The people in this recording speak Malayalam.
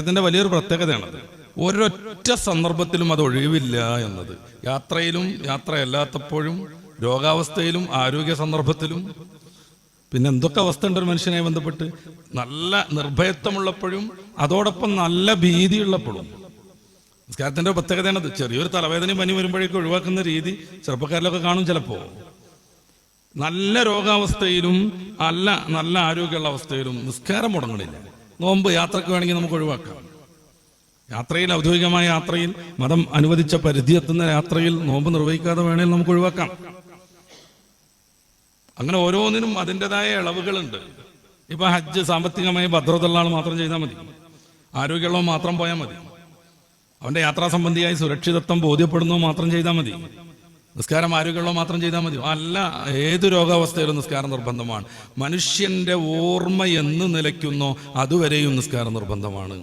ഇതിന്റെ വലിയൊരു പ്രത്യേകതയാണത്. ഒരൊറ്റ സന്ദർഭത്തിലും അത് ഒഴിവില്ല എന്നത്. യാത്രയിലും യാത്രയല്ലാത്തപ്പോഴും, രോഗാവസ്ഥയിലും, ആരോഗ്യ സന്ദർഭത്തിലും, പിന്നെ എന്തൊക്കെ അവസ്ഥ ഉണ്ട് ഒരു മനുഷ്യനെ ബന്ധപ്പെട്ട്. നല്ല നിർഭയത്വമുള്ളപ്പോഴും അതോടൊപ്പം നല്ല ഭീതിയുള്ളപ്പോഴും. നിസ്കാരത്തിന്റെ പ്രത്യേകതയാണത്. ചെറിയൊരു തലവേദനയും പനി വരുമ്പോഴേക്കും ഒഴിവാക്കുന്ന രീതി ചെറുപ്പക്കാരിലൊക്കെ കാണും ചിലപ്പോ. നല്ല രോഗാവസ്ഥയിലും നല്ല ആരോഗ്യമുള്ള അവസ്ഥയിലും നിസ്കാരം മുടങ്ങണില്ല. നോമ്പ് യാത്രക്ക് വേണമെങ്കിൽ നമുക്ക് ഒഴിവാക്കാം. യാത്രയിൽ, ഔദ്യോഗികമായ യാത്രയിൽ, മതം അനുവദിച്ച പരിധി എത്തുന്ന യാത്രയിൽ നോമ്പ് നിർവഹിക്കാതെ വേണമെങ്കിൽ നമുക്ക് ഒഴിവാക്കാം. അങ്ങനെ ഓരോന്നിനും അതിൻ്റെതായ ഇളവുകളുണ്ട്. ഇപ്പൊ ഹജ്ജ് സാമ്പത്തികമായി ഭദ്രതയുള്ള ആൾ മാത്രം ചെയ്താൽ മതി, ആരോഗ്യമുള്ളവൻ മാത്രം പോയാൽ മതി, അവന്റെ യാത്രാ സംബന്ധിയായി സുരക്ഷിതത്വം ബോധ്യപ്പെടുന്നോ മാത്രം ചെയ്താൽ മതി. നിസ്കാരം ആരോഗ്യമുള്ളവ മാത്രം ചെയ്താൽ മതി. അല്ല, ഏത് രോഗാവസ്ഥയിലും നിസ്കാരം നിർബന്ധമാണ്. മനുഷ്യന്റെ ഓർമ്മ എന്ന് നിലയ്ക്കുന്നോ അതുവരെയും നിസ്കാരം നിർബന്ധമാണ്.